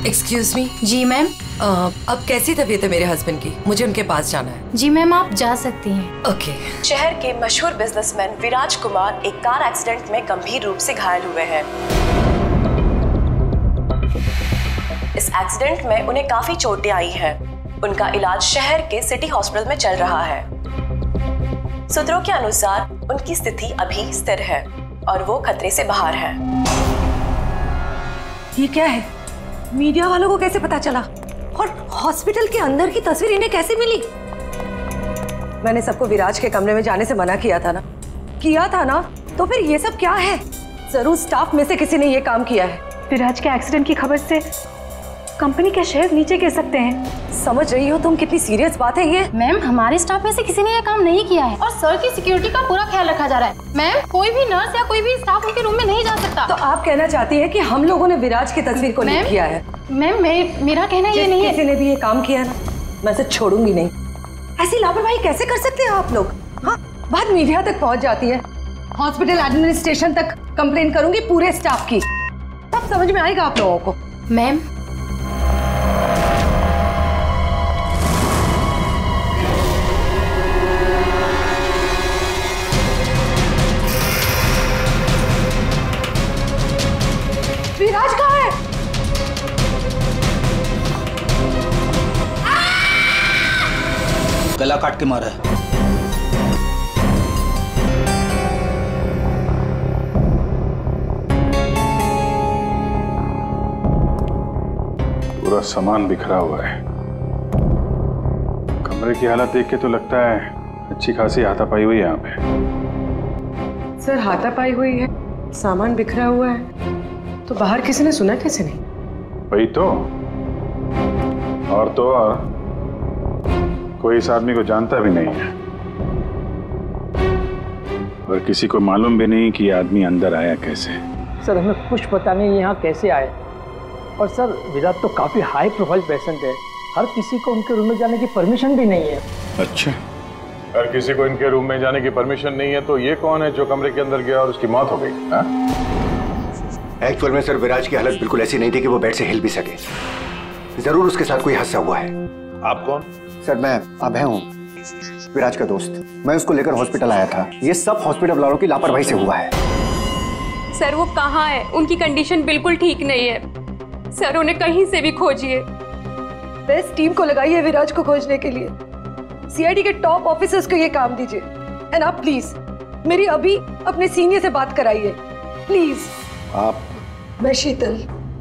Excuse me. जी ma'am. अब कैसी तबीयत है मेरे हस्बैंड की? मुझे उनके पास जाना है। जी मैम, आप जा सकती हैं। ओके। शहर के मशहूर बिजनेसमैन विराज कुमार एक कार एक्सीडेंट में गंभीर रूप से घायल हुए हैं। इस एक्सीडेंट में उन्हें काफी चोटें आई हैं। उनका इलाज शहर के सिटी हॉस्पिटल में चल रहा है। सूत्रों के अनुसार उनकी स्थिति अभी स्थिर है और वो खतरे से बाहर है। ये क्या है? मीडिया वालों को कैसे पता चला? और हॉस्पिटल के अंदर की तस्वीर इन्हें कैसे मिली? मैंने सबको विराज के कमरे में जाने से मना किया था ना? तो फिर ये सब क्या है? जरूर स्टाफ में से किसी ने ये काम किया है। विराज के एक्सीडेंट की खबर से कंपनी के शेयर नीचे गिर सकते हैं। समझ रही हो तुम कितनी सीरियस बात है ये? मैम, हमारे स्टाफ में से किसी ने ये काम नहीं किया है और सर की सिक्योरिटी का पूरा ख्याल रखा जा रहा है। मैम, कोई भी नर्स या कोई भी स्टाफ उनके रूम में नहीं जा सकता। तो आप कहना चाहती हैं कि हम लोगों ने विराज की तस्वीर को लीक किया है? मैम, मेरा कहना ये नहीं है। किसी ने भी ये काम किया है ना, मैं इसे छोड़ूंगी नहीं। ऐसी लापरवाही कैसे कर सकते हैं आप लोग? हाँ, बात मीडिया तक पहुंच जाती है। हॉस्पिटल एडमिनिस्ट्रेशन तक कंप्लेन करूंगी पूरे स्टाफ की, तब समझ में आएगा आप लोगों को। मैम, विराज कहाँ है? गला काट के मारा है। पूरा सामान बिखरा हुआ है। कमरे की हालत देख के तो लगता है अच्छी खासी हाथापाई हुई है यहाँ पे। सर, हाथापाई हुई है, सामान बिखरा हुआ है, तो बाहर किसी ने सुना कैसे नहीं? वही तो। और कोई इस आदमी को जानता भी नहीं है और किसी को मालूम भी नहीं कि ये आदमी अंदर आया कैसे। सर, हमें कुछ पता नहीं यहाँ कैसे आए। और सर, विराट तो काफी हाई प्रोफाइल पेशेंट है, हर किसी को उनके रूम में जाने की परमिशन भी नहीं है। अच्छा, हर किसी को इनके रूम में जाने की परमिशन नहीं है, तो ये कौन है जो कमरे के अंदर गया और उसकी मौत हो गई? एक्चुअल में सर, विराज की हालत बिल्कुल ऐसी नहीं थी कि वो बेड से हिल भी सके। जरूर उसके साथ कोई हादसा हुआ है। आप कौन? सर, मैं अभय हूँ, विराज का दोस्त। मैं उसको लेकर हॉस्पिटल आया था। ये सब हॉस्पिटल वालों की लापरवाही से हुआ है। सर, वो कहाँ है? उनकी कंडीशन बिल्कुल ठीक नहीं है सर, उन्हें कहीं से भी खोजिए। बेस्ट टीम को लगाइए विराज को खोजने के लिए। सीआईडी के टॉप ऑफिसर्स को ये काम दीजिए। एंड आप प्लीज मेरी अभी अपने सीनियर से बात कराइए, प्लीज। आप? मैं शीतल,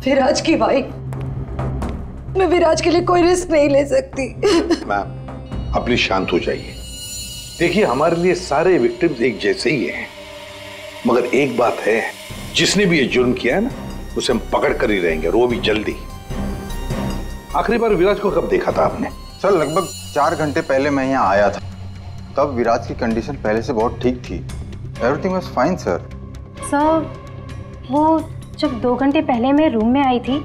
विराज की वाइफ। मैं विराज के लिए कोई रिस्क नहीं ले सकती। मैम, आप प्लीज शांत हो जाइए। देखिए, हमारे लिए सारे विक्टिम्स एक जैसे ही हैं, मगर एक बात है, जिसने भी ये जुर्म किया है ना, उसे हम पकड़ कर ही रहेंगे, और वो भी जल्दी। आखिरी बार विराज को कब देखा था आपने? सर, लगभग 4 घंटे पहले मैं यहाँ आया था। तब विराज की कंडीशन पहले से बहुत ठीक थी। Everything was fine sir. Sir, वो जब 2 घंटे पहले मैं रूम में आई थी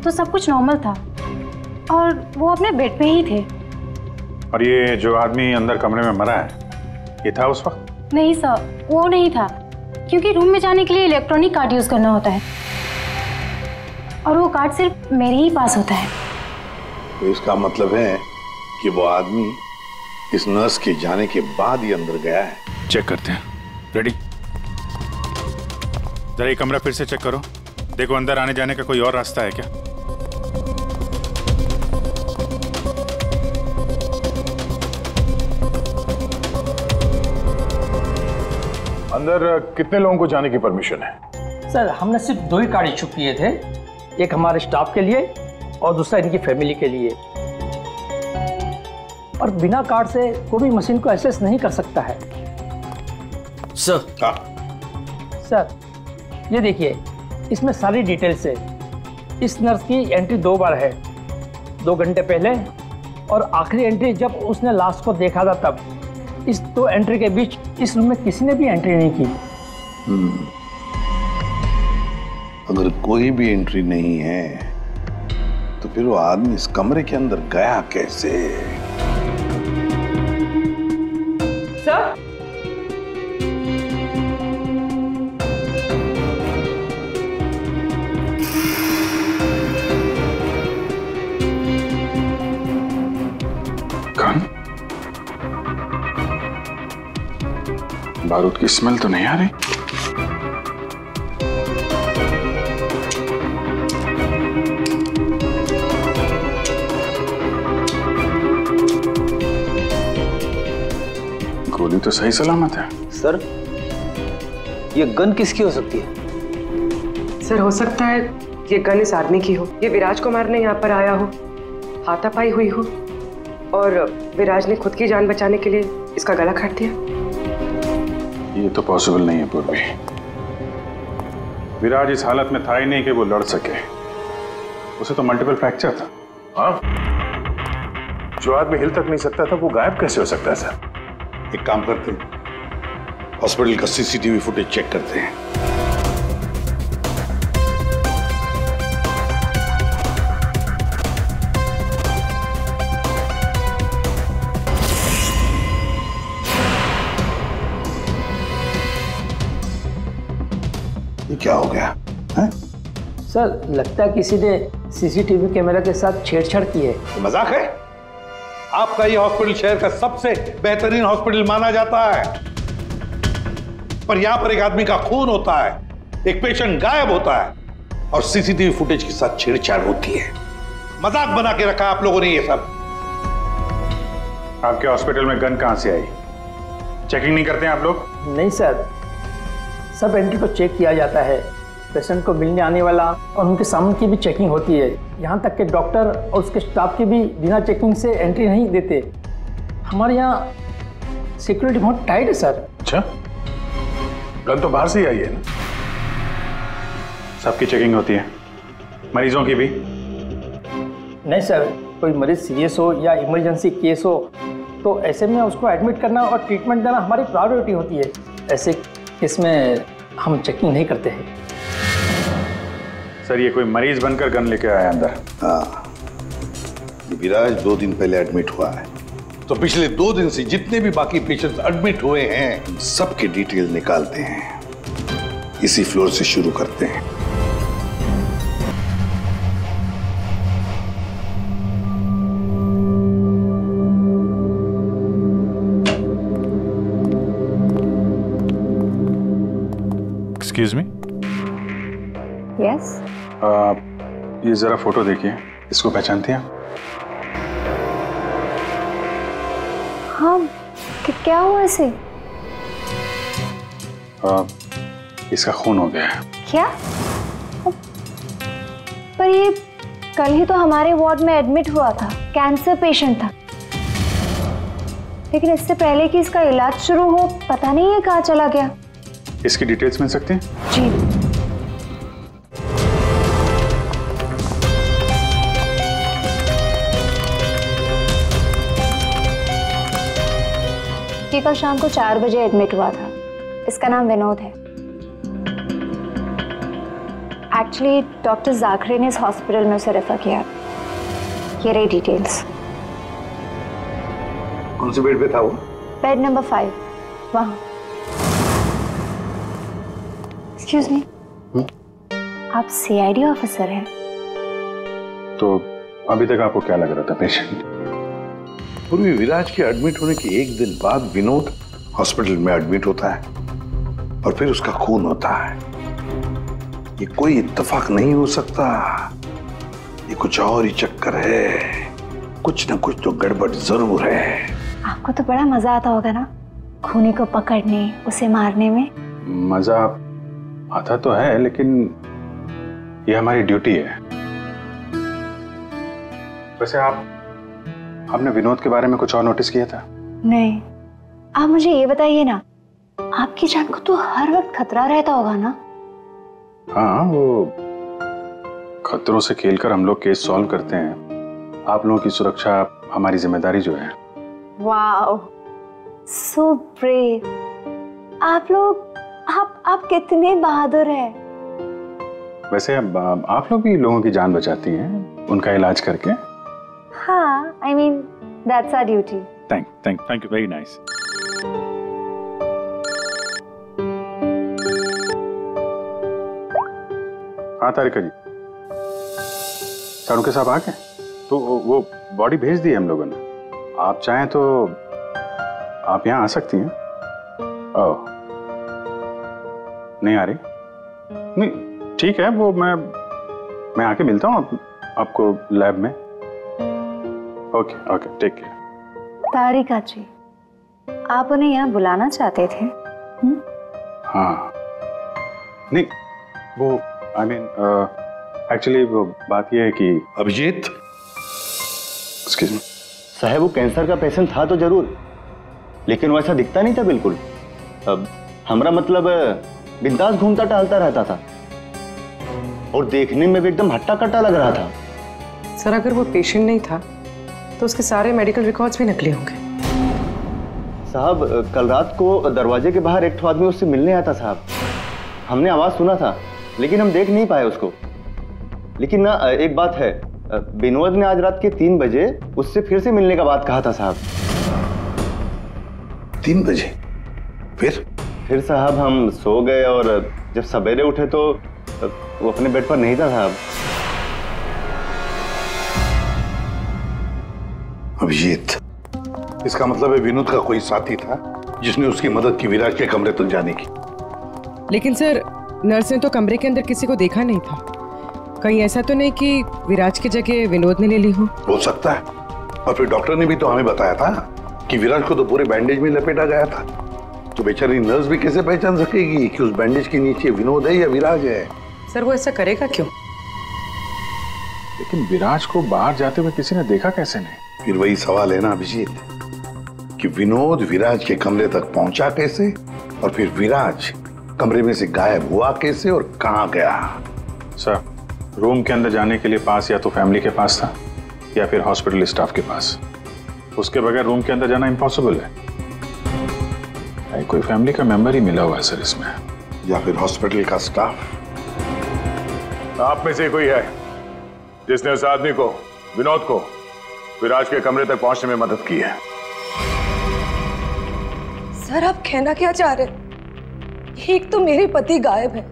तो सब कुछ नॉर्मल था और वो अपने बेड पे ही थे। और ये जो आदमी अंदर कमरे में मरा है, ये था उस वक्त? नहीं सर, वो नहीं था, क्योंकि रूम में जाने के लिए इलेक्ट्रॉनिक कार्ड यूज करना होता है और वो कार्ड सिर्फ मेरे ही पास होता है। तो इसका मतलब है कि वो आदमी इस नर्स के जाने के बाद ही अंदर गया है। चेक करते हैं। रेडी? जरा ये कमरा फिर से चेक करो, देखो अंदर आने जाने का कोई और रास्ता है क्या। अंदर कितने लोगों को जाने की परमिशन है? सर, हमने सिर्फ 2 ही कार्ड इशू किए थे, एक हमारे स्टाफ के लिए और दूसरा इनकी फैमिली के लिए। और बिना कार्ड से कोई भी मशीन को एक्सेस नहीं कर सकता है। सर, सर, ये देखिए, इसमें सारी डिटेल्स है। इस नर्स की एंट्री 2 बार है, 2 घंटे पहले और आखिरी एंट्री जब उसने लास्ट को देखा था तब। इस 2 एंट्री के बीच इस रूम में किसी ने भी एंट्री नहीं की। अगर कोई भी एंट्री नहीं है तो फिर वो आदमी इस कमरे के अंदर गया कैसे? सर, बारूद की स्मेल तो नहीं आ रही? गोली तो सही सलामत है। सर, ये गन किसकी हो सकती है? सर, हो सकता है ये गन इस आदमी की हो, ये विराज को मारने यहाँ पर आया हो, हाथापाई हुई हो और विराज ने खुद की जान बचाने के लिए इसका गला काट दिया। ये तो पॉसिबल नहीं है पूर्वी। विराज इस हालत में था ही नहीं कि वो लड़ सके। उसे तो मल्टीपल फ्रैक्चर था। हाँ? जो आदमी हिल तक नहीं सकता था वो गायब कैसे हो सकता है सर? एक काम करते हैं, हॉस्पिटल का सीसीटीवी फुटेज चेक करते हैं। ये क्या हो गया है? सर, लगता है किसी ने सीसीटीवी कैमरा के साथ छेड़छाड़ की है। तो मजाक है? आपका ये हॉस्पिटल शहर का सबसे बेहतरीन हॉस्पिटल माना जाता है, पर यहां पर एक आदमी का खून होता है, एक पेशेंट गायब होता है और सीसीटीवी फुटेज के साथ छेड़छाड़ होती है। मजाक बना के रखा आप लोगों ने ये सब। आपके हॉस्पिटल में गन कहां से आई? चेकिंग नहीं करते हैं आप लोग? नहीं सर, सब एंट्री को चेक किया जाता है। पेशेंट को मिलने आने वाला और उनके सामान की भी चेकिंग होती है। यहाँ तक कि डॉक्टर और उसके स्टाफ की भी बिना चेकिंग से एंट्री नहीं देते। हमारे यहाँ सिक्योरिटी बहुत टाइट है सर। अच्छा, गन तो बाहर से ही आई है ना? सबकी चेकिंग होती है, मरीजों की भी? नहीं सर, कोई मरीज सीरियस हो या इमरजेंसी केस हो तो ऐसे में उसको एडमिट करना और ट्रीटमेंट देना हमारी प्रायोरिटी होती है। ऐसे केस में हम चेकिंग नहीं करते हैं। सर, ये कोई मरीज बनकर गन लेके आया अंदर? हाँ, विराज 2 दिन पहले एडमिट हुआ है, तो पिछले 2 दिन से जितने भी बाकी पेशेंट्स एडमिट हुए हैं सबके डिटेल निकालते हैं। इसी फ्लोर से शुरू करते हैं। Excuse me. यस। ये जरा फोटो देखिए, इसको पहचानती हैं? हाँ, क्या हुआ इसे? इसका खून हो गया है। क्या? पर ये कल ही तो हमारे वार्ड में एडमिट हुआ था, कैंसर पेशेंट था। लेकिन इससे पहले कि इसका इलाज शुरू हो, पता नहीं है कहाँ चला गया। इसकी डिटेल्स मिल सकती हैं? जी। ये कल शाम को 4 बजे एडमिट हुआ था। इसका नाम विनोद है। एक्चुअली डॉक्टर जाखरे ने इस हॉस्पिटल में उसे रेफर किया। ये रही डिटेल्स। कौन से बेड पे था वो? बेड नंबर 5, वहाँ। एक्सक्यूज मी, आप सीआईडी ऑफिसर हैं? तो अभी तक आपको क्या लग रहा था पेशेंट? पूर्वी, विराज के एडमिट होने के 1 दिन बाद विनोद हॉस्पिटल में एडमिट होता है और फिर उसका खून होता है। ये कोई इत्तेफाक नहीं हो सकता, ये कुछ और ही चक्कर है। कुछ ना कुछ तो गड़बड़ जरूर है। आपको तो बड़ा मजा आता होगा ना खूनी को पकड़ने, उसे मारने में? मजा आता तो है, लेकिन ये हमारी ड्यूटी है। वैसे आपने विनोद के बारे में कुछ और नोटिस किया था? नहीं। आप मुझे ये बताइए ना, आपकी जान को तो हर वक्त खतरा रहता होगा ना? हाँ, वो खतरों से खेलकर हम लोग केस सॉल्व करते हैं। आप लोगों की सुरक्षा हमारी जिम्मेदारी जो है। Wow, so brave. आप कितने बहादुर हैं। वैसे आप लोग भी लोगों की जान बचाती हैं उनका इलाज करके। हाँ, I mean that's our duty. Thank you, very nice. हाँ तारिका जी, सारुके साहब आ गए? तो वो बॉडी भेज दी है हम लोगों ने। आप चाहें तो आप यहाँ आ सकती हैं। ओह, नहीं आ रही? नहीं ठीक है, वो मैं आके मिलता हूँ आपको लैब में। Okay okay, take care. Tarika ji, आप उन्हें यहाँ बुलाना चाहते थे? हाँ, नहीं वो आई मीन एक्चुअली वो बात ये है कि अभिजीत, एक्सक्यूज मी साहब, वो कैंसर का पेशेंट था तो जरूर, लेकिन वैसा दिखता नहीं था बिल्कुल। अब हमारा मतलब बिंदास घूमता टहलता रहता था और देखने में भी एकदम हट्टा कट्टा लग रहा था। सर, अगर वो पेशेंट नहीं था तो उसके सारे मेडिकल रिकॉर्ड्स भी नकली होंगे। साहब, कल रात को दरवाजे के बाहर एक आदमी उससे मिलने आया था साहब। हमने आवाज सुना था लेकिन हम देख नहीं पाए उसको। लेकिन ना एक बात है, विनोद ने आज रात के 3 बजे उससे फिर से मिलने का बात कहा था साहब। 3 बजे? फिर साहब हम सो गए और जब सवेरे उठे तो वो अपने बेड पर नहीं था साहब। अभिजीत, इसका मतलब है विनोद का कोई साथी था जिसने उसकी मदद की विराज के कमरे तक जाने की। लेकिन सर, नर्स ने तो कमरे के अंदर किसी को देखा नहीं था। कहीं ऐसा तो नहीं कि विराज की जगह विनोद ने ले ली हो सकता है। और फिर डॉक्टर ने भी तो हमें बताया था कि विराज को तो पूरे बैंडेज में लपेटा गया था। तो बेचारी नर्स भी कैसे पहचान सकेगी कि उस बैंडेज के नीचे विनोद है या विराज है? सर, वो ऐसा करेगा क्यों? लेकिन विराज को बाहर जाते हुए किसी ने देखा कैसे नहीं? फिर वही सवाल है ना अभिजीत, कि विनोद विराज के कमरे तक पहुंचा कैसे और फिर विराज कमरे में से गायब हुआ कैसे और कहां गया? सर, रूम के अंदर जाने के लिए पास या तो फैमिली के पास था या फिर हॉस्पिटल स्टाफ के पास। उसके बगैर रूम के अंदर जाना इम्पॉसिबल है। कोई फैमिली का मेंबर ही मिला हुआ है सर इसमें, या फिर हॉस्पिटल का स्टाफ। आप में से कोई है जिसने उस आदमी को, विनोद को, विराज के कमरे तक पहुंचने में मदद की है? सर, आप कहना क्या चाह रहे? एक तो मेरे पति गायब है,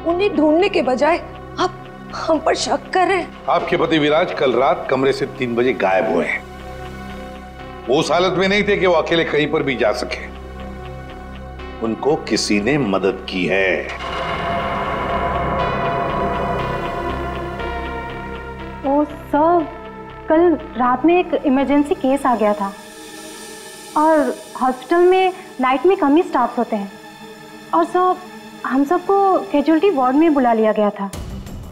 उन्हें ढूंढने के बजाय आप हम पर शक कर रहे हैं। आपके पति विराज कल रात कमरे से 3 बजे गायब हुए हैं। वो उस हालत में नहीं थे कि वो अकेले कहीं पर भी जा सके। उनको किसी ने मदद की है। ओ सर, कल रात में एक इमरजेंसी केस आ गया था और हॉस्पिटल में नाइट में कम ही स्टाफ होते हैं और सब हम सबको कैजुअलिटी वार्ड में बुला लिया गया था।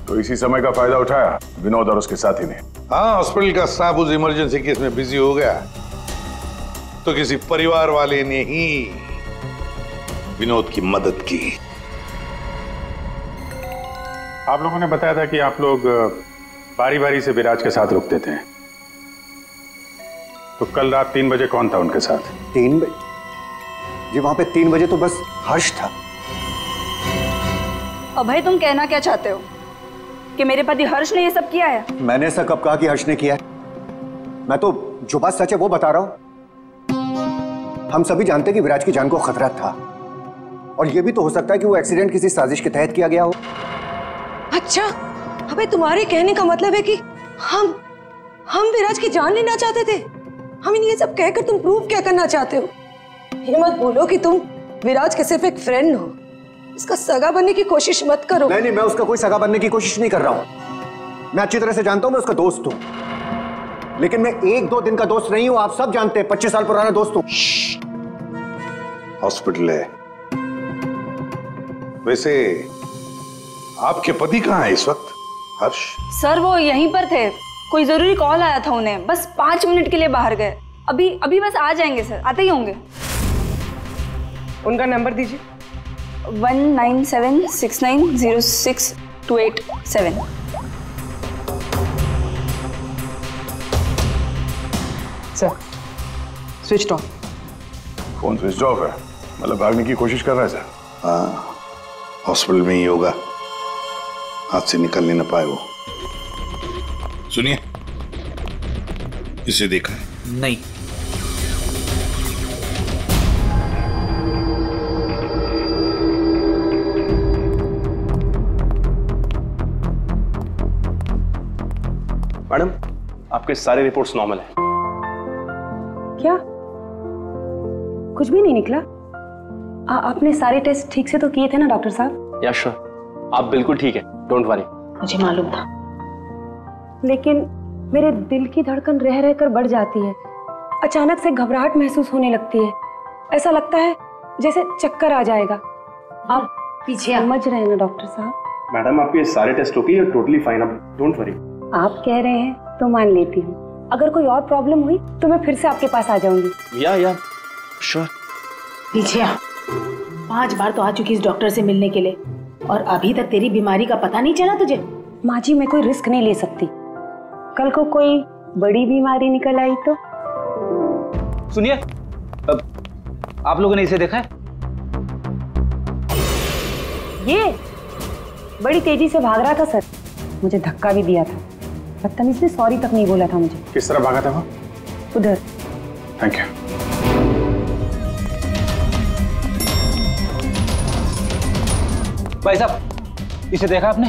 तो इसी समय का फायदा उठाया विनोद और उसके साथी ने। हाँ, हॉस्पिटल का स्टाफ उस इमरजेंसी केस में बिजी हो गया तो किसी परिवार वाले ने ही विनोद की मदद की। आप लोगों ने बताया था कि आप लोग बारी बारी से विराज के साथ रुकते थे, तो कल रात 3 बजे कौन था उनके साथ? 3 बजे जी, वहां पे 3 बजे तो बस हर्ष था। अभय, तुम कहना क्या चाहते हो कि मेरे पति हर्ष ने ये सब किया है? मैंने ऐसा कब कहा कि हर्ष ने किया है? मैं तो जो बात सच है वो बता रहा हूं। हम सभी जानते हैं कि विराज की जान को खतरा था और ये भी तो हो सकता है कि वो एक्सीडेंट किसी साजिश के तहत किया गया हो। अच्छा, अबे तुम्हारे कहने का मतलब है कि हम विराज की जान लेना चाहते थे? हम ये सब कहकर तुम प्रूव क्या करना चाहते हो? ये मत बोलो कि तुम विराज के सिर्फ एक फ्रेंड हो, इसका सगा बनने की कोशिश मत करो। नहीं, मैं उसका कोई सगा बनने की कोशिश नहीं कर रहा हूं। मैं अच्छी तरह से जानता हूं मैं उसका दोस्त हूं, लेकिन मैं 1-2 दिन का दोस्त नहीं हूं। आप सब जानते हैं 25 साल पुराना दोस्त हूं। हॉस्पिटल है। वैसे आपके पति कहाँ है इस वक्त? हर्ष? सर, वो यहीं पर थे। कोई जरूरी कॉल आया था उन्हें, बस 5 मिनट के लिए बाहर गए। अभी बस आ जाएंगे सर, आते ही होंगे। उनका नंबर दीजिए। 1976906287। Sir, switch off. Phone switch off है? मतलब भागने की कोशिश कर रहा है सर? हाँ, हॉस्पिटल में ही होगा, हाथ से निकल नहीं पाए वो। सुनिए, इसे देखा है? नहीं। मैडम, आपके सारे रिपोर्ट्स नॉर्मल हैं। क्या? कुछ भी नहीं निकला? आपने सारे टेस्ट ठीक से तो किए थे ना डॉक्टर साहब? या श्योर, आप बिल्कुल ठीक है, डोंट वरी। मुझे मालूम था, लेकिन मेरे दिल की धड़कन रह रहकर बढ़ जाती है। अचानक से घबराहट महसूस होने लगती है। ऐसा लगता है जैसे चक्कर आ जाएगा। आप पीछे समझ रहे हैं ना डॉक्टर साहब? मैडम आपके सारे test okay, you totally fine, आप डोंट वरी। आप कह रहे हैं तो मान लेती हूँ। अगर कोई और प्रॉब्लम हुई तो मैं फिर से आपके पास आ जाऊंगी। या श्योर। पीछे आ। 5 बार तो आ चुकी इस डॉक्टर से मिलने के लिए और अभी तक तेरी बीमारी का पता नहीं चला तुझे? माँ जी, मैं कोई रिस्क नहीं ले सकती। कल को कोई बड़ी बीमारी निकल आई तो? सुनिए, आप लोगों ने इसे देखा है? ये बड़ी तेजी से भाग रहा था सर, मुझे धक्का भी दिया था। बदतमीज ने सॉरी तक नहीं बोला था मुझे। किस तरह भागा था वो? उधर। Thank you. भाई साहब, इसे देखा आपने?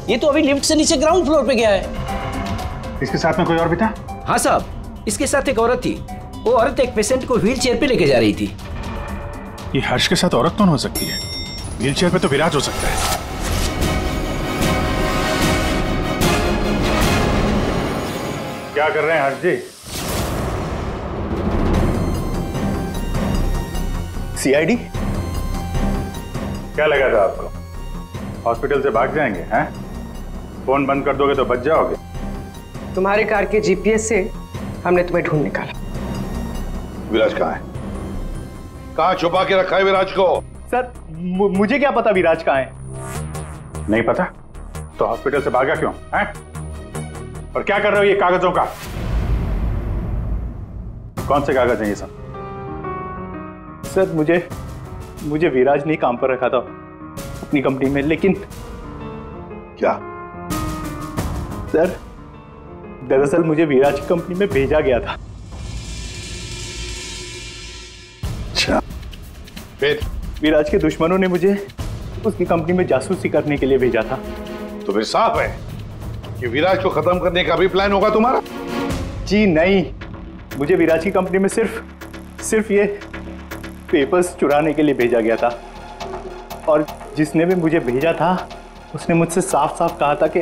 ये तो अभी लिफ्ट से नीचे ग्राउंड फ्लोर पे गया है। इसके साथ में कोई और भी था? हाँ साहब, इसके साथ एक औरत थी। वो औरत एक पेशेंट को व्हील चेयर पे लेके जा रही थी। ये हर्ष के साथ औरत कौन हो सकती है? व्हील चेयर पे तो विराज हो सकता है। क्या कर रहे हैं हर्ष जी? सीआईडी? क्या लगा था आपको हॉस्पिटल से भाग जाएंगे? हैं? फोन बंद कर दोगे तो बच जाओगे। तुम्हारे कार के जीपीएस से हमने तुम्हें ढूंढ निकाला। विराज कहाँ है? कहाँ छुपा के रखा है विराज को? सर मुझे क्या पता विराज कहाँ है? नहीं पता तो हॉस्पिटल से भागा क्यों? हैं? और क्या कर रहे हो ये कागजों का? कौन से कागज हैं ये सब? सर मुझे विराज ने काम पर रखा था अपनी कंपनी में, लेकिन क्या? सर दरअसल मुझे विराज की कंपनी में भेजा गया था। अच्छा, फिर? विराज के दुश्मनों ने मुझे उसकी कंपनी में जासूसी करने के लिए भेजा था। तो फिर साफ है कि विराज को खत्म करने का भी प्लान होगा तुम्हारा? जी नहीं, मुझे विराज की कंपनी में सिर्फ ये पेपर्स चुराने के लिए भेजा गया था। और जिसने भी मुझे भेजा था उसने मुझसे साफ साफ कहा था कि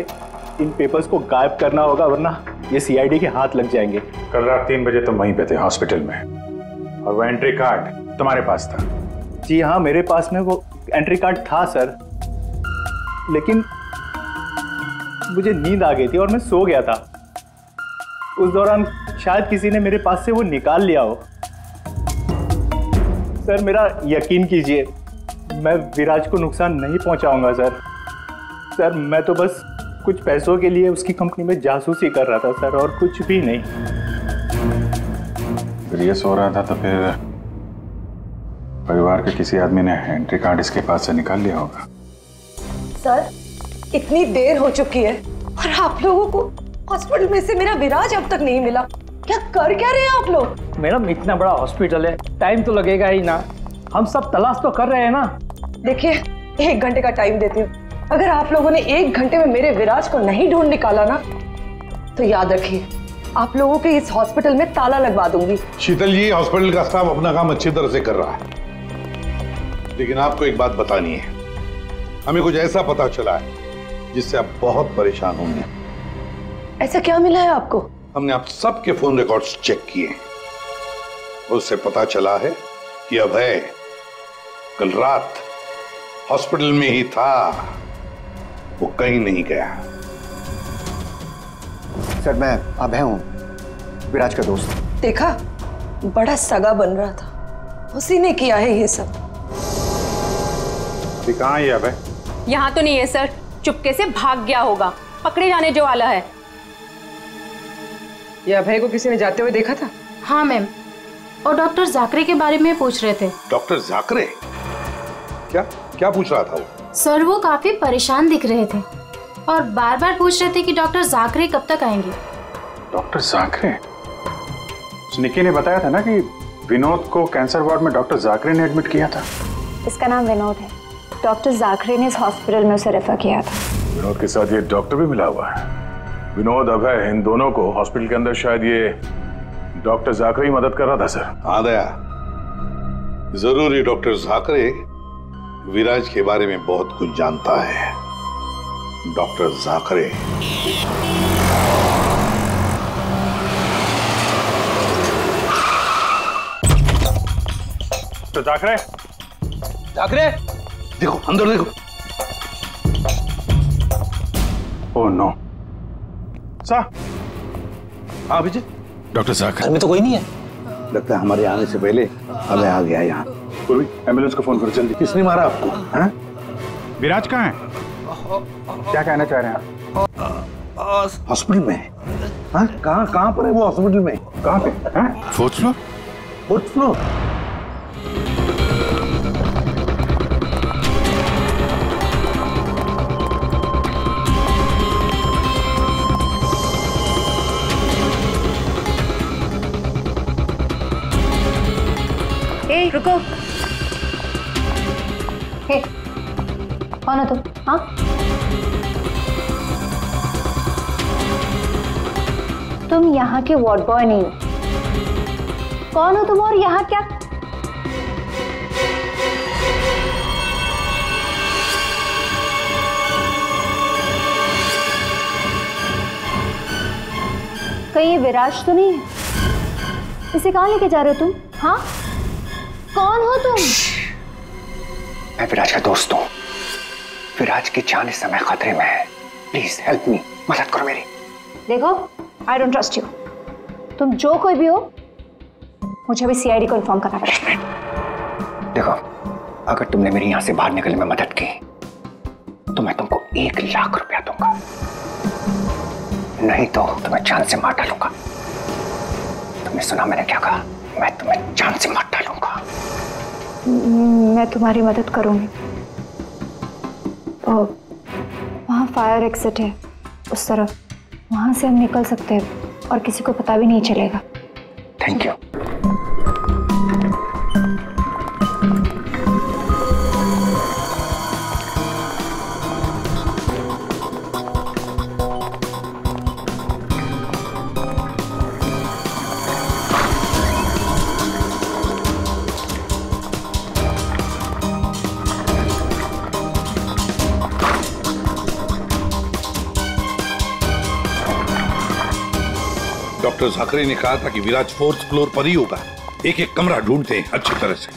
इन पेपर्स को गायब करना होगा, वरना ये सीआईडी के हाथ लग जाएंगे। कल रात 3 बजे तुम वहीं पे थे हॉस्पिटल में, और वो एंट्री कार्ड तुम्हारे पास था? जी हाँ, मेरे पास में वो एंट्री कार्ड था सर, लेकिन मुझे नींद आ गई थी और मैं सो गया था। उस दौरान शायद किसी ने मेरे पास से वो निकाल लिया हो। सर मेरा यकीन कीजिए, मैं विराज को नुकसान नहीं पहुंचाऊंगा सर। सर मैं तो बस कुछ पैसों के लिए उसकी कंपनी में जासूसी कर रहा था सर, और कुछ भी नहीं। फिर ये सो रहा था तो फिर परिवार के किसी आदमी ने एंट्री कार्ड इसके पास से निकाल लिया होगा। सर इतनी देर हो चुकी है और आप लोगों को हॉस्पिटल में से मेरा विराज अब तक नहीं मिला। क्या कर क्या रहे हैं आप लोग? मैडम इतना बड़ा हॉस्पिटल है, टाइम तो लगेगा ही ना। हम सब तलाश तो कर रहे हैं ना। देखिए 1 घंटे का टाइम देती हूँ, अगर आप लोगों ने 1 घंटे में मेरे विराज को नहीं ढूंढ निकाला ना तो याद रखिए आप लोगों के इस हॉस्पिटल में ताला लगवा दूंगी। शीतल जी, हॉस्पिटल का स्टाफ अपना काम अच्छी तरह से कर रहा है, लेकिन आपको एक बात बतानी है। हमें कुछ ऐसा पता चला है जिससे आप बहुत परेशान होंगे। ऐसा क्या मिला है आपको? हमने आप सबके फोन रिकॉर्ड्स चेक किए, उससे पता चला है कि अभय कल रात हॉस्पिटल में ही था, वो कहीं नहीं गया। सर मैं अभय हूं, विराज का दोस्त। देखा, बड़ा सगा बन रहा था, उसी ने किया है ये सब। कहाँ है अभय? यहाँ तो नहीं है सर, चुपके से भाग गया होगा, पकड़े जाने जो वाला है। ये अभय को किसी ने जाते हुए देखा था? हाँ मैम, और डॉक्टर जाकरे के बारे में पूछ रहे थे। डॉक्टर जाकरे? क्या क्या पूछ रहा था वो? सर वो काफी परेशान दिख रहे थे और बार बार पूछ रहे थे कि डॉक्टर जाकरे कब तक आएंगे। डॉक्टर जाकरे? निकी ने बताया था ना कि विनोद को कैंसर वार्ड में डॉक्टर जाकरे ने एडमिट किया था। इसका नाम विनोद है, डॉक्टर जाकरे ने इस हॉस्पिटल में उसे रेफर किया था। विनोद के साथ ये डॉक्टर भी मिला हुआ है। विनोद, अभय, इन दोनों को हॉस्पिटल के अंदर शायद ये डॉक्टर जाकरे ही मदद कर रहा था सर। हाँ दया, जरूरी डॉक्टर झाकरे विराज के बारे में बहुत कुछ जानता है। डॉक्टर झाकरे तो झाकरे झाकरे देखो अंदर देखो। Oh no. सा हाँ विजय। डॉक्टर झाकरे में तो कोई नहीं है। लगता है हमारे आने से पहले हमें आ गया यहाँ। पूर्वी एम्बुलेंस को फोन करो जल्दी। किसने मारा आपको? हाँ? विराज कहाँ है? क्या कहना चाह रहे हैं आप? हॉस्पिटल में। हाँ कहाँ पर है वो हॉस्पिटल में? कहाँ पे? हाँ? Fourth floor. Fourth floor. ए रुको। हे कौन हो तुम? हाँ तुम यहाँ के वार्ड बॉय नहीं हो। कौन हो तुम और यहाँ क्या? कहीं ये विराज तो नहीं है? इसे कहाँ लेके जा रहे हो तुम? हाँ कौन हो तुम? मैं विराज का दोस्त हूँ। विराज की जान इस समय खतरे में है। प्लीज हेल्प मी, मदद करो मेरी। देखो आई डोंट ट्रस्ट यू। तुम जो कोई भी हो मुझे अभी सीआईडी को इन्फॉर्म करना पड़ेगा। देखो अगर तुमने मेरी यहाँ से बाहर निकलने में मदद की तो मैं तुमको 1 लाख रुपया दूंगा, नहीं तो तुम्हें जान से मार डालूंगा। तुमने सुना मैंने क्या कहा? मैं तुम्हें जान से मार डालूंगा। मैं तुम्हारी मदद करूंगी। वहाँ फायर एग्जिट है उस तरफ, वहां से हम निकल सकते हैं और किसी को पता भी नहीं चलेगा। Thank you. डॉक्टर झाकरे ने कहा था कि विराज 4th फ्लोर पर ही होगा। एक एक कमरा ढूंढते हैं अच्छी तरह से।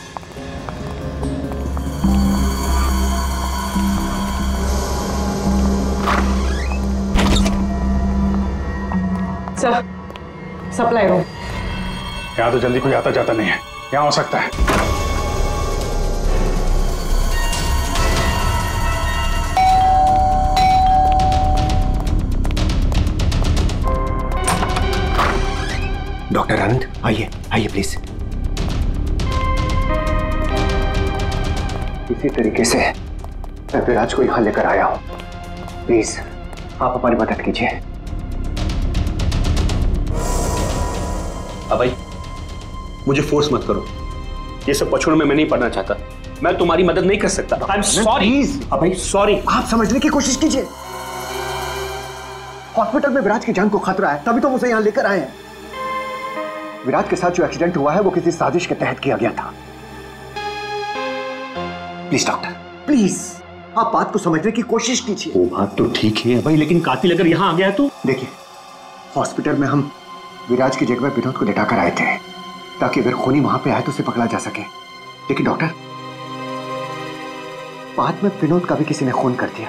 Sir supply room. यहाँ तो जल्दी कोई आता जाता नहीं है। यहाँ हो सकता है। डॉक्टर आनंद आइए आइए प्लीज। इसी तरीके से मैं विराज को यहां लेकर आया हूं। प्लीज आप हमारी मदद कीजिए। अभय मुझे फोर्स मत करो। ये सब पछुड़ों में मैं नहीं पढ़ना चाहता। मैं तुम्हारी मदद नहीं कर सकता। I am sorry. Abhay sorry. आप समझने की कोशिश कीजिए। हॉस्पिटल में विराज की जान को खतरा है, तभी तो उसे यहां लेकर आए हैं। विराज के साथ जो एक्सीडेंट हुआ है वो किसी साजिश के तहत किया गया था। प्लीज डॉक्टर प्लीज आप बात को समझने की कोशिश कीजिए। वो बात तो ठीक है भाई, लेकिन कातिल अगर यहाँ आ गया तो? देखिए हॉस्पिटल में हम विराज की जगह में विनोद को लेटाकर आए थे ताकि अगर खूनी वहां पे आए तो उसे पकड़ा जा सके। लेकिन डॉक्टर बाद में विनोद का भी किसी ने खून कर दिया।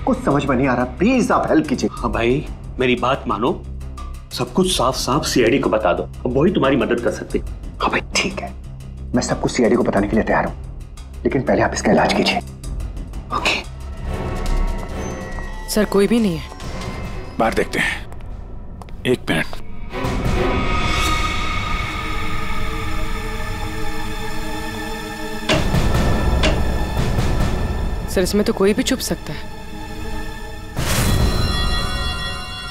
कुछ समझ में नहीं आ रहा। प्लीज आप हेल्प कीजिए। हाँ भाई मेरी बात मानो, सब कुछ साफ साफ सीआईडी को बता दो, अब वही तुम्हारी मदद कर सकते। हाँ भाई ठीक है, मैं सब कुछ सीआईडी को बताने के लिए तैयार हूं, लेकिन पहले आप इसका इलाज कीजिए। ओके सर कोई भी नहीं है। बाहर देखते हैं। 1 मिनट। सर इसमें तो कोई भी छुप सकता है।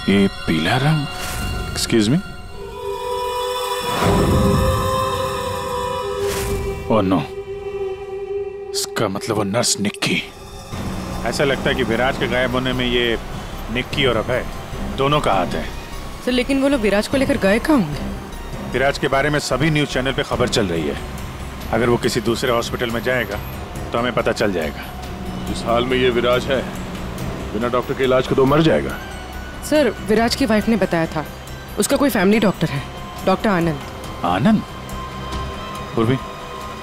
ये पीला रंग। Excuse me. ओह नो, इसका मतलब वो नर्स निक्की। ऐसा लगता है कि विराज के गायब होने में ये निक्की और अभय दोनों का हाथ है। सर लेकिन वो लोग विराज को लेकर गए कहाँ होंगे? विराज के बारे में सभी न्यूज चैनल पे खबर चल रही है। अगर वो किसी दूसरे हॉस्पिटल में जाएगा तो हमें पता चल जाएगा। जिस हाल में ये विराज है, बिना डॉक्टर के इलाज के तो मर जाएगा। सर, विराज की वाइफ ने बताया था उसका कोई फैमिली डॉक्टर है, डॉक्टर आनंद। आनंद? पूर्वी,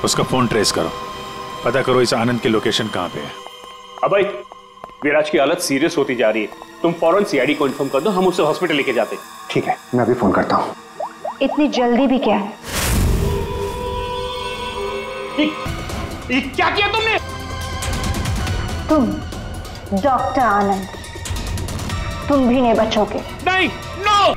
उसका फोन ट्रेस करो, पता करो इस आनंद की लोकेशन कहाँ पे है। अब भाई, विराज की हालत सीरियस होती जा रही है, तुम फौरन सीआईडी को इन्फॉर्म कर दो, हम उसे हॉस्पिटल लेके जाते हैं। ठीक है, मैं अभी फोन करता हूँ। इतनी जल्दी भी क्या है? क्या किया तुमने? तुम डॉक्टर आनंद, तुम भी नहीं बचोगे। नहीं, नो।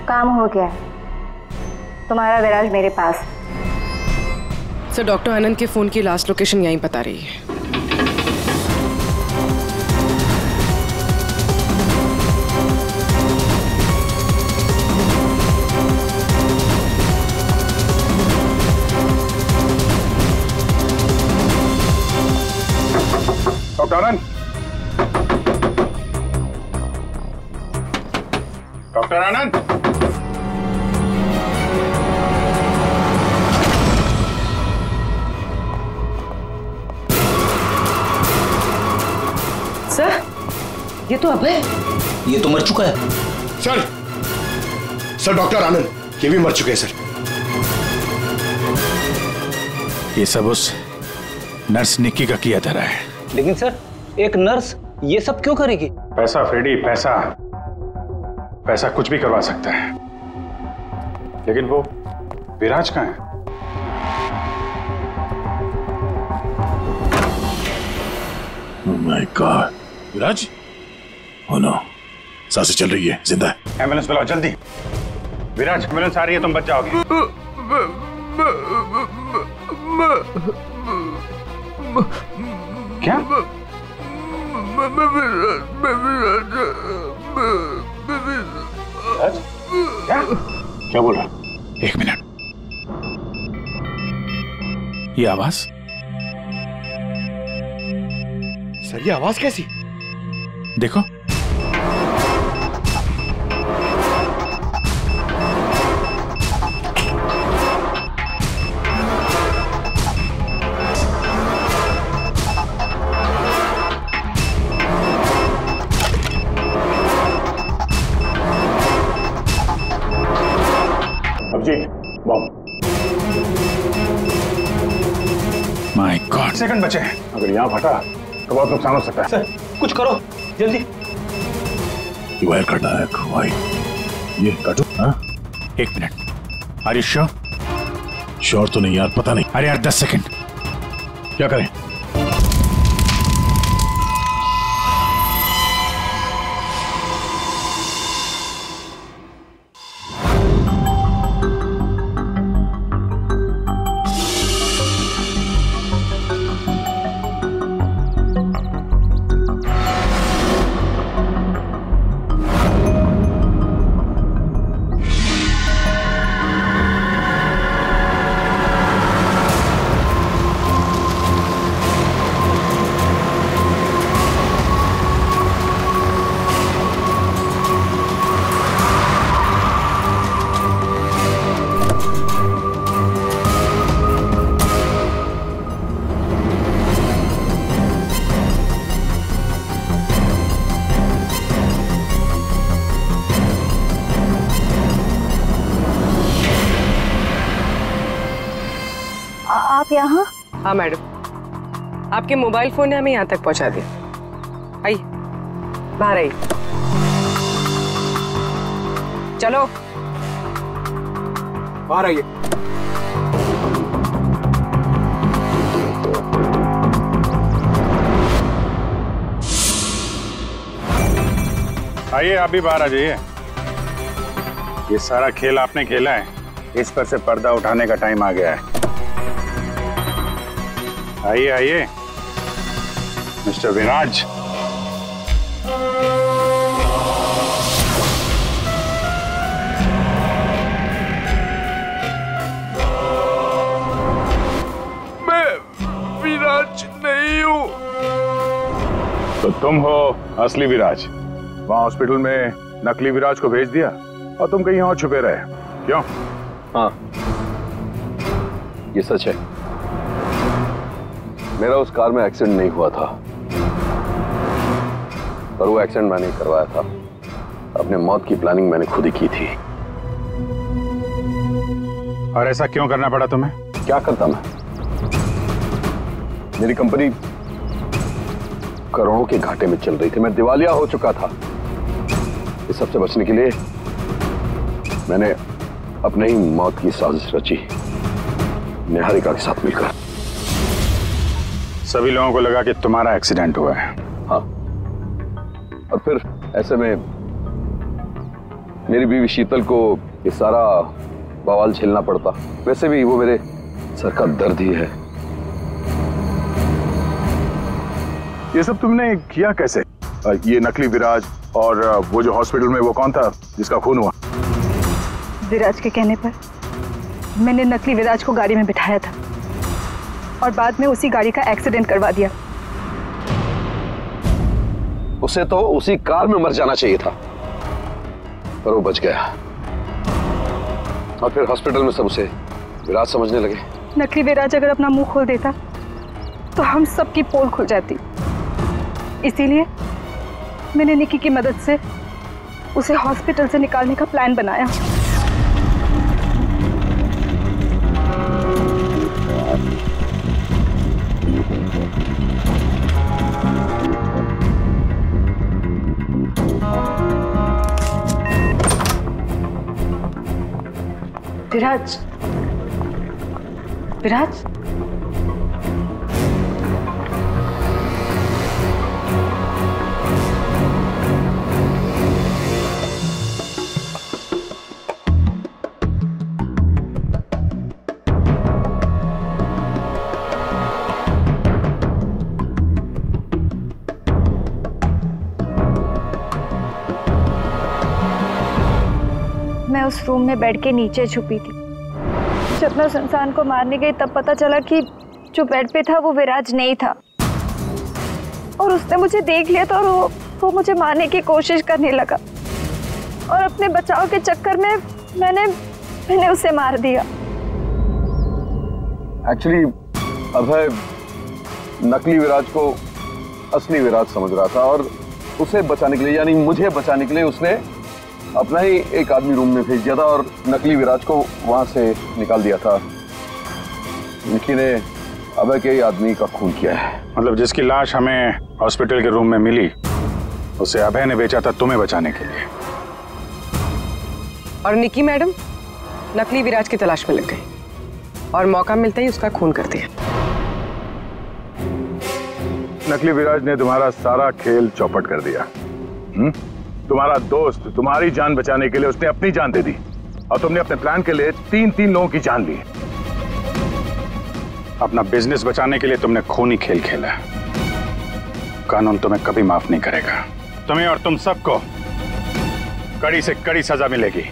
काम हो गया, तुम्हारा विराज मेरे पास। सर, डॉक्टर आनंद के फोन की लास्ट लोकेशन यहीं बता रही है। डॉक्टर आनंद, डॉक्टर आनंद, सर, ये तो अभय। ये तो मर चुका है। सर, सर डॉक्टर आनंद ये भी मर चुके हैं सर। ये सब उस नर्स निक्की का किया धरा है। लेकिन सर, एक नर्स ये सब क्यों करेगी? पैसा फ्रेडी, पैसा। पैसा कुछ भी करवा सकता है, लेकिन वो विराज कहाँ है? Oh my God, Viraj? Oh no, सांसें चल रही है, जिंदा है। एम्बुलेंस बुलाओ जल्दी। विराज, एम्बुलेंस आ रही है, तुम बच जाओगे। क्या? क्या? क्या बोल रहा? एक मिनट, ये आवाज? सर, ये आवाज कैसी? देखो। Abhijeet, bomb. My god, second बचे हैं। अगर यहाँ फटा तो बहुत नुकसान हो सकता है। सर, कुछ करो जल्दी। वायर काटना है, वायर। ये काटो। हाँ, एक minute. Are you sure? Sure तो नहीं यार, पता नहीं। अरे यार 10 सेकंड। क्या करें? आप यहाँ? हाँ मैडम, आपके मोबाइल फोन ने हमें यहाँ तक पहुँचा दिया। आइए, बाहर आइए। चलो बाहर आइए। आइए, आप भी बाहर आ जाइए। ये सारा खेल आपने खेला है, इस पर से पर्दा उठाने का टाइम आ गया है। आइए आइए, मिस्टर विराज। तो तुम हो असली विराज। वहां हॉस्पिटल में नकली विराज को भेज दिया और तुम कहीं और छुपे रहे, क्यों? हाँ, ये सच है। मेरा उस कार में एक्सीडेंट नहीं हुआ था, पर वो एक्सीडेंट मैंने करवाया था। अपने मौत की प्लानिंग मैंने खुद ही की थी। और ऐसा क्यों करना पड़ा तुम्हें? क्या करता मैं? मेरी कंपनी करोड़ों के घाटे में चल रही थी, मैं दिवालिया हो चुका था। इस सबसे बचने के लिए मैंने अपने ही मौत की साजिश रची, निहारिका के साथ मिलकर। सभी लोगों को लगा कि तुम्हारा एक्सीडेंट हुआ है। हाँ, और फिर ऐसे में मेरी बीवी शीतल को ये सारा बवाल झेलना पड़ता। वैसे भी वो मेरे सर का दर्द ही है। ये सब तुमने किया कैसे? ये नकली विराज और वो जो हॉस्पिटल में वो कौन था जिसका खून हुआ? विराज के कहने पर मैंने नकली विराज को गाड़ी में बिठाया था और बाद में उसी गाड़ी का एक्सीडेंट करवा दिया। उसे तो उसी कार में मर जाना चाहिए था, पर वो बच गया। और फिर हॉस्पिटल में सब उसे विराज समझने लगे। नकली विराज अगर अपना मुंह खोल देता तो हम सबकी पोल खुल जाती। इसीलिए मैंने निकी की मदद से उसे हॉस्पिटल से निकालने का प्लान बनाया। विराज, विराज, मैं उस रूम में बेड के नीचे छुपी थी। जब मैं उस इंसान को मारने गई तब पता चला कि जो बेड पे था वो विराज नहीं था, और उसने मुझे देख लिया तो वो मुझे मारने की कोशिश करने लगा, और अपने बचाव के चक्कर में मैंने उसे मार दिया। एक्चुअली अभय नकली विराज को असली विराज समझ रहा था, और उसे बचाने के लिए, यानी मुझे बचाने के लिए, उसने अपना ही एक आदमी रूम में भेज दिया था और नकली विराज को वहां से निकाल दिया था। निकी ने अभय के ही आदमी का खून किया है। मतलब जिसकी लाश हमें हॉस्पिटल के रूम में मिली उसे अभय ने बेचा था तुम्हें बचाने के लिए। और निकी मैडम नकली विराज की तलाश में लग गई और मौका मिलते ही उसका खून कर दिया। नकली विराज ने तुम्हारा सारा खेल चौपट कर दिया। तुम्हारा दोस्त तुम्हारी जान बचाने के लिए उसने अपनी जान दे दी, और तुमने अपने प्लान के लिए तीन लोगों की जान ली। अपना बिजनेस बचाने के लिए तुमने खूनी खेल खेला। कानून तुम्हें कभी माफ नहीं करेगा। तुम्हें और तुम सबको कड़ी से कड़ी सजा मिलेगी।